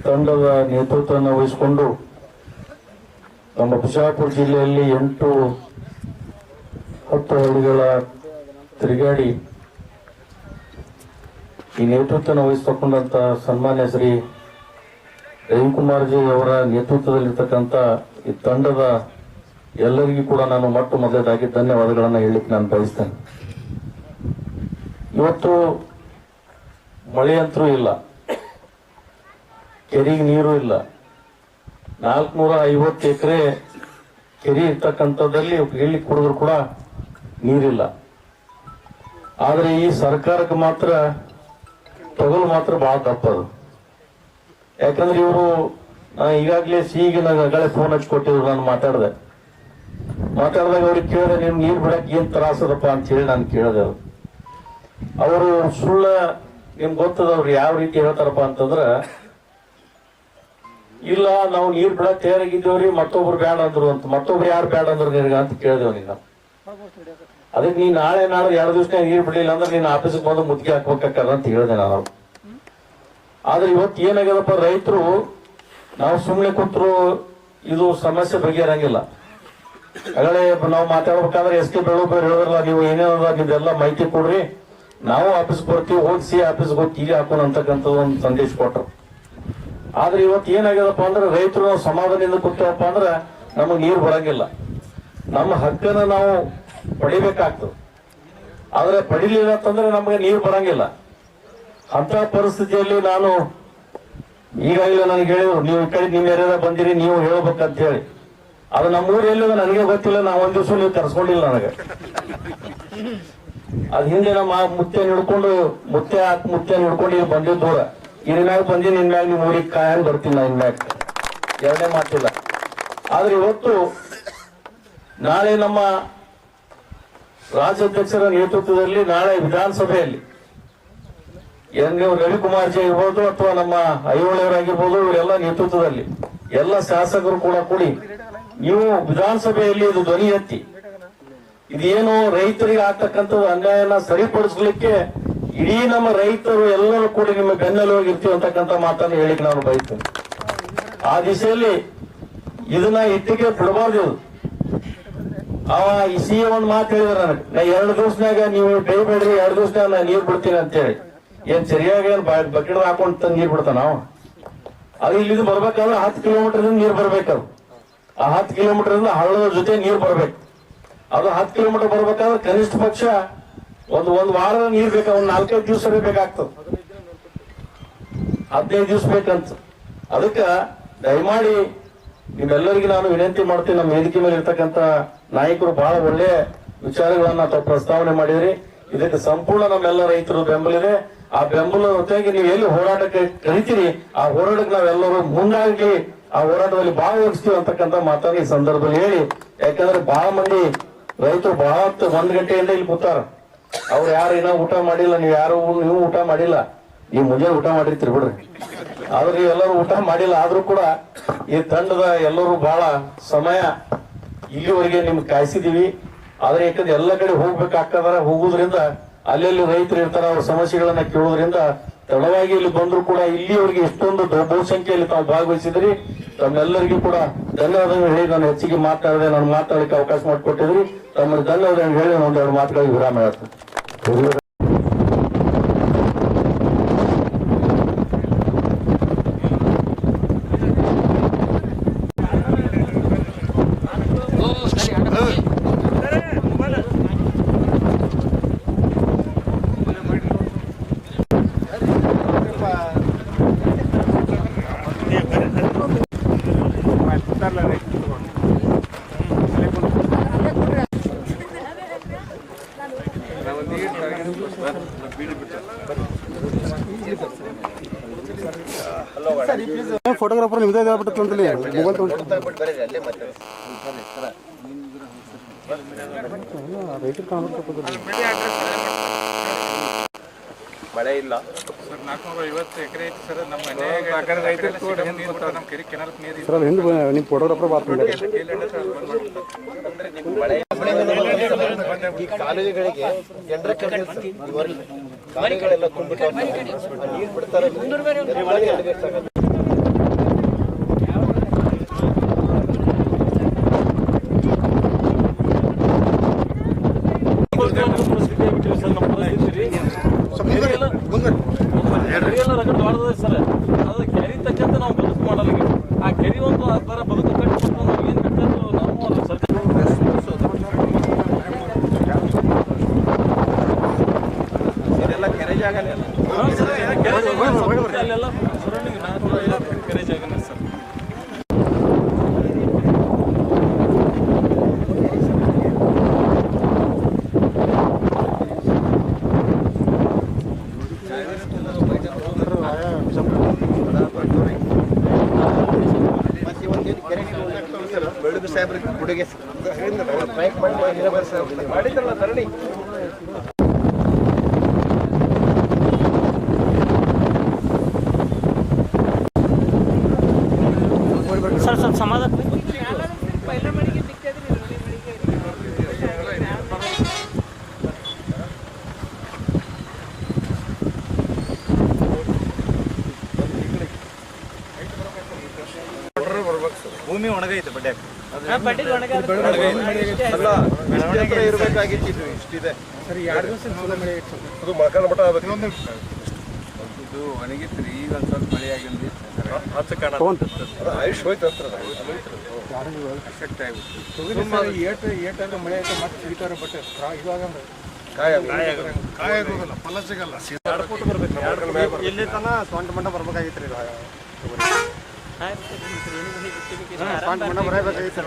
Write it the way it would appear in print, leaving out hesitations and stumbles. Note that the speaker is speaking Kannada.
ತಂಡದ ನೇತೃತ್ವವನ್ನು ವಹಿಸಿಕೊಂಡು ನಮ್ಮ ಬಿಜಾಪುರ ಜಿಲ್ಲೆಯಲ್ಲಿ 8-10 ಹಳ್ಳಿಗಳ ತಿರುಗಾಡಿ ಈ ನೇತೃತ್ವವನ್ನು ವಹಿಸಿಕೊಂಡಂತ ಸನ್ಮಾನ್ಯ ಶ್ರೀ ರವಿಕುಮಾರ್ಜಿ ಅವರ ನೇತೃತ್ವದಲ್ಲಿರ್ತಕ್ಕಂಥ ಈ ತಂಡದ ಎಲ್ಲರಿಗೂ ಕೂಡ ನಾನು ಮೊದಲನೇದಾಗಿ ಧನ್ಯವಾದಗಳನ್ನು ಹೇಳಲಿಕ್ಕೆ ನಾನು ಬಯಸ್ತೇನೆ. ಇವತ್ತು ಮಳೆ ಅಂತರೂ ಇಲ್ಲ, ಕೆರೆಗೆ ನೀರು ಇಲ್ಲ. 450 ಎಕರೆ ಕೆರೆ ಇರ್ತಕ್ಕಂಥದ್ದಲ್ಲಿ ಹೇಳಿ ಕುಡಿದ್ರು ಕೂಡ ನೀರಿಲ್ಲ. ಆದರೆ ಈ ಸರ್ಕಾರಕ್ಕೆ ಮಾತ್ರ ತೊಗಲು ಮಾತ್ರ ಬಹಳ ತಪ್ಪದು. ಯಾಕಂದ್ರೆ ಇವರು ಈಗಾಗಲೇ ಸಿಹಿಗೆ ಆಗಲೇ ಫೋನ್ ಹಚ್ಕೊಟ್ಟಿದ್ರು. ನಾನು ಮಾತಾಡಿದಾಗ ಅವ್ರಿಗೆ ಕೇಳಿದೆ, ನಿಮ್ ನೀರು ಬಿಡಕ್ಕೆ ಏನ್ ತ್ರಾಸದಪ್ಪ ಅಂತ ಹೇಳಿ ನಾನು ಕೇಳಿದೆ. ಅವರು ಸುಳ್ಳ ನಿಮ್ಗೆ ಗೊತ್ತದ ಅವ್ರು ಯಾವ ರೀತಿ ಹೇಳ್ತಾರಪ್ಪ ಅಂತಂದ್ರ, ಇಲ್ಲ ನಾವು ನೀರ್ ಬಿಡಕ್ ತಯಾರಾಗಿದ್ದೇವ್ರಿ, ಮತ್ತೊಬ್ರು ಬ್ಯಾಡ ಅಂದ್ರು ಅಂತ. ಮತ್ತೊಬ್ರು ಯಾರು ಬ್ಯಾಡ ಅಂದ್ರು ನಿನಗ ಅಂತ ಕೇಳಿದೇವ್ ನೀನು. ಅದಕ್ಕೆ ನೀನ್ ನಾಳೆ 2 ದಿವಸ ನೀರ್ ಬಿಡ್ಲಿಲ್ಲ ಅಂದ್ರೆ ನೀನ್ ಆಫೀಸ್ಗೆ ಬಂದು ಮುದ್ದೆ ಹಾಕ್ಬೇಕದ ಅಂತ ಹೇಳಿದೆ ನಾನು. ಆದ್ರೆ ಇವತ್ತು ಏನಾಗ್ಯದಪ್ಪ, ರೈತರು ನಾವು ಸುಮ್ನೆ ಕೂತ್ರು ಇದು ಸಮಸ್ಯೆ ಬಗೆಹರಂಗಿಲ್ಲ. ಆಗಲೇ ನಾವು ಮಾತಾಡ್ಬೇಕಾದ್ರೆ ಎಸ್ ಕೆ ಬೆಳೂರು ಹೇಳಿದ್ರಲ್ಲ, ನೀವು ಏನೇನದ ನಿಮ್ದೆಲ್ಲ ಮಾಹಿತಿ ಕೊಡ್ರಿ, ನಾವು ಆಫೀಸ್ಗೆ ಬರ್ತೀವಿ, ಹೋಗಿ ಆಫೀಸ್ಗೆ ಹೋಗಿ ಟಿವಿ ಹಾಕೋಣ ಅಂತಕ್ಕಂಥದ್ದು ಒಂದು ಸಂದೇಶ ಕೊಟ್ರು. ಆದ್ರೆ ಇವತ್ತು ಏನಾಗ್ಯದಪ್ಪ ಅಂದ್ರೆ, ರೈತರು ನಾವು ಸಮಾಧಾನದಿಂದ ಕೂತೇವಪ್ಪ ಅಂದ್ರೆ ನಮಗ್ ನೀರು ಬರಂಗಿಲ್ಲ. ನಮ್ಮ ಹಕ್ಕನ್ನ ನಾವು ಪಡಿಬೇಕಾಗ್ತದೆ. ಆದ್ರೆ ಪಡಿಲಿಲ್ಲ ಅಂತಂದ್ರೆ ನಮಗೆ ನೀರು ಬರಂಗಿಲ್ಲ. ಅಂತ ಪರಿಸ್ಥಿತಿಯಲ್ಲಿ ನಾನು ಈಗಾಗಲೇ ನನಗೆ ಹೇಳಿದ್ರು, ನೀವು ಈ ಕಡೆ ನಿಮ್ಮ ಏರಿಯಾದ ಬಂದಿರಿ, ನೀವು ಹೇಳ್ಬೇಕಂತ ಹೇಳಿ. ಅದು ನಮ್ಮೂರು ಎಲ್ಲಿದೆ ನನಗೆ ಗೊತ್ತಿಲ್ಲ. ನಾವು ಒಂದ್ ದಿವಸ ನೀವು ಕರ್ಸ್ಕೊಂಡಿಲ್ಲ ನನಗೆ. ಅದ್ ಹಿಂದೆ ನಮ್ಮ ಮುತ್ತೆ ಹಿಡ್ಕೊಂಡು ಇಲ್ಲಿ ಬಂದಿದ್ದು ದೂರ. ಇನ್ಮ್ಯಾಗ ಬಂದಿ ಇನ್ಮ್ಯಾಗ ನಿಮ್ ಊರಿಗೆ ಕಾಯಂಗ್ ಬರ್ತೀನಿ ನಾ. ಇನ್ಮ್ಯಾಗ ಎರಡನೇ ಮಾತಿಲ್ಲ. ಆದ್ರೆ ಇವತ್ತು ನಾಳೆ ನಮ್ಮ ರಾಜ್ಯಾಧ್ಯಕ್ಷರ ನೇತೃತ್ವದಲ್ಲಿ ನಾಳೆ ವಿಧಾನಸಭೆಯಲ್ಲಿ ನೀವು ರವಿಕುಮಾರ್ಜಿ ಇರ್ಬೋದು ಅಥವಾ ನಮ್ಮ ಐಹೊಳೆಯವರಾಗಿರ್ಬೋದು, ಇವರೆಲ್ಲ ನೇತೃತ್ವದಲ್ಲಿ ಎಲ್ಲ ಶಾಸಕರು ಕೂಡ ಕೂಡಿ ನೀವು ವಿಧಾನಸಭೆಯಲ್ಲಿ ಇದು ಧ್ವನಿ ಎತ್ತಿ, ಇದೇನು ರೈತರಿಗೆ ಆಗ್ತಕ್ಕಂಥದ್ದು ಅನ್ಯಾಯನ ಸರಿಪಡಿಸ್ಲಿಕ್ಕೆ ಇಡೀ ನಮ್ಮ ರೈತರು ಎಲ್ಲರೂ ಕೂಡ ನಿಮ್ಮ ಬೆನ್ನಲ್ಲಿ ಹೋಗಿರ್ತೀವಿ ಅಂತಕ್ಕಂಥ ಮಾತನ್ನು ಹೇಳಿಕ್ಕೆ ನಾನು ಬಯಸ್ತೇನೆ. ಆ ದಿಶೆಯಲ್ಲಿ ಇದನ್ನ ಇಟ್ಟಿಗೆ ಬಿಡಬಾರ್ದು. ಈ ಸಿ ಒಂದು ಮಾತು ಹೇಳಿದ್ರೆ ನನಗೆ, ನಾ 2 ದಿವಸನಾಗ ನೀವು ಬೇಯಬೇಡ್ರಿ, 2 ದಿವಸನಾಗ ನಾ ನೀರ್ ಬಿಡ್ತೀನಿ ಅಂತ ಹೇಳಿ. ಏನ್ ಸರಿಯಾಗಿ ಏನ್ ಬಕೆಟ್ ಹಾಕೊಂಡ್ ನೀರ್ ಬಿಡ್ತಾನ ನಾವು? ಅದು ಇಲ್ಲಿಂದ ಬರ್ಬೇಕಾದ್ರೆ 10 ಕಿಲೋಮೀಟರ್ ನೀರ್ ಬರ್ಬೇಕದು. ಆ 10 ಕಿಲೋಮೀಟರ್ ಹಳ್ಳದ ಜೊತೆ ನೀರ್ ಬರ್ಬೇಕು. ಅದು 10 ಕಿಲೋಮೀಟರ್ ಬರ್ಬೇಕಾದ್ರೆ ಕನಿಷ್ಠ ಪಕ್ಷ ಒಂದು ವಾರದ ನೀರ್ ಬೇಕಾ, 4-5 ದಿವಸ ಬೇಕಾಗ್ತದೆ. 15 ದಿವಸ ಬೇಕಂತ. ಅದಕ್ಕೆ ದಯಮಾಡಿ ನಿಮ್ಮೆಲ್ಲರಿಗೂ ನಾನು ವಿನಂತಿ ಮಾಡ್ತೀನಿ, ನಮ್ಮ ವೇದಿಕೆ ಮೇಲೆ ಇರ್ತಕ್ಕಂಥ ನಾಯಕರು ಬಹಳ ಒಳ್ಳೆ ವಿಚಾರಗಳನ್ನ ತಾವು ಪ್ರಸ್ತಾವನೆ ಮಾಡಿದ್ರಿ. ಇದಕ್ಕೆ ಸಂಪೂರ್ಣ ನಮ್ಮೆಲ್ಲ ರೈತರು ಬೆಂಬಲ ಇದೆ. ಆ ಬೆಂಬಲ ಜೊತೆಗೆ ನೀವು ಎಲ್ಲಿ ಹೋರಾಟಕ್ಕೆ ಕರಿತೀರಿ, ಆ ಹೋರಾಟಕ್ಕೆ ನಾವೆಲ್ಲರೂ ಮುಂದಾಗಿ ಆ ಹೋರಾಟದಲ್ಲಿ ಭಾಗವಹಿಸ್ತೀವಿ ಅಂತಕ್ಕಂಥ ಮಾತನ್ನು ಈ ಸಂದರ್ಭದಲ್ಲಿ ಹೇಳಿ. ಯಾಕಂದ್ರೆ ಬಹಳ ಮಂದಿ ರೈತರು ಬಹಳ 1 ಗಂಟೆಯಿಂದ ಇಲ್ಲಿ ಕೂತಾರ. ಅವ್ರು ಯಾರು ಏನೋ ಊಟ ಮಾಡಿಲ್ಲ, ನೀವು ಊಟ ಮಾಡಿಲ್ಲ. ನೀವು ಮುಂಜಾನೆ ಊಟ ಮಾಡಿರ್ತೀರಿ ಬಿಡ್ರಿ, ಆದ್ರೆ ನೀವೆಲ್ಲರೂ ಊಟ ಮಾಡಿಲ್ಲ. ಆದ್ರೂ ಕೂಡ ಈ ತಂಡದ ಎಲ್ಲರೂ ಬಹಳ ಸಮಯ ಇಲ್ಲಿವರೆಗೆ ನಿಮ್ಗೆ ಕಾಯಿಸಿದೀವಿ. ಆದ್ರೆ ಯಾಕಂದ್ರೆ ಎಲ್ಲ ಕಡೆ ಹೋಗ್ಬೇಕಾಗ್ತದಾರ, ಹೋಗುದ್ರಿಂದ ಅಲ್ಲೆಲ್ಲಿ ರೈತರು ಇರ್ತಾರ, ಅವ್ರ ಸಮಸ್ಯೆಗಳನ್ನ ಕೇಳೋದ್ರಿಂದ ತಡವಾಗಿ ಇಲ್ಲಿ ಬಂದ್ರು ಕೂಡ ಇಲ್ಲಿವರೆಗೆ ಇಷ್ಟೊಂದು ಬಹುಸಂಖ್ಯೆಯಲ್ಲಿ ತಾವು ಭಾಗವಹಿಸಿದ್ರಿ. ತಮ್ಮೆಲ್ಲರಿಗೂ ಕೂಡ ಧನ್ಯವಾದಗಳು ಹೇಳಿ ನಾನು ಹೆಚ್ಚಿಗೆ ಮಾತಾಡದೆ ನಾನು ಮಾತಾಡಲಿಕ್ಕೆ ಅವಕಾಶ ಮಾಡಿಕೊಟ್ಟಿದ್ರಿ. ತಮ್ಮ ಧನ್ಯವಾದಗಳು ಹೇಳಿ ಒಂದೆರಡು ಮಾತುಗಳಿಗೆ ವಿರಾಮ ಹೇಳ್ತೇನೆ. ಫೋಟೋಗ್ರಾಫರ್ ನಿಮ್ದೇ ಆಗ್ಬಿಟ್ಟಂತಲ್ಲಿ ಮೊಬೈಲ್ ಮಳೆ ಇಲ್ಲ ಸರ್. 450 ಎಕರೆ ಐತಿ ಸರ್. ನಮ್ಮ ಮನೆ ನಿಮ್ಮ ಫೋಟೋಗ್ರಾಫರ್ ಕಾಲೇಜುಗಳಿಗೆ ಗಾಡಿಗಳೆಲ್ಲ ತುಂಬಿಟ್ಟು ನೀರು ಬಿಡ್ತಾರೆ. ಸರ್ ಅದು ಕೆರೆ ತಕ್ಕಂತ ನಾವು ಬದುಕು ಮಾಡಲ್ಲ. ಆ ಕೆರೆ ಒಂದು ಆ ಥರ ಬದುಕು ಕಟ್ಟಿ ಏನು ಬೇಕಾದ್ರು ನಾವು ಅದು ಸರ್ಕಾರ ಇದೆಲ್ಲ ಕೆರೆ ಜಾಗನೇ ಅಲ್ಲ. ಅಲ್ಲೆಲ್ಲ ಸರೌಂಡಿಂಗ್ ಕೆರೆ ಜಾಗನೇ ಸರ್. ಬೆಳಗ್ಗೆ ಸಾಹೇಬ್ರಿಗೆ ಗುಡಿಗೆ ಬೈಕ್ ಮಾಡಿದ್ರಲ್ಲ ಧರಣಿ. सर सब समाधान ಭೂಮಿ ಒಣಗೈತೆ ಬಡ್ಡೆ बड्डी ಇರಬೇಕಾಗಿತ್ತು. ಇಷ್ಟಿದೆ ಸರಿ 2 ದಿವಸ ಮೊದಲ ಮಳೆ ಇತ್ತು. ಅದು ಮೊಳಕಾಲ ಮಠ ಇದು ಒಣಗಿತ್ತು ರೀ. ಈಗ ಒಂದು ಸ್ವಲ್ಪ ಮಳೆ ಆಗಿಂದ ಅದು ಆಯುಷ್ ಹೋಯ್ತು ಅಂತ ಎಫೆಕ್ಟ್ ಆಗಿಬಿಟ್ಟು ಏಟಾದ್ರೆ ಮಳೆ ಆಯ್ತು ಮತ್ತೆ ಸಿಗ್ತಾರೆ. ಬಟ್ ಇವಾಗ ಕಾಯಾಗೋಗಲ್ಲ, ಫಲ ಸಿಗಲ್ಲ. ಇಲ್ಲಿ ತನ ಸ್ವಂತ ಮಟ್ಟ ಬರ್ಬೇಕಾಗಿತ್ತು ರೀ. ಸ್ವಂತ ಮಟ್ಟ ಬರಬೇಕಾಗಿತ್ತು.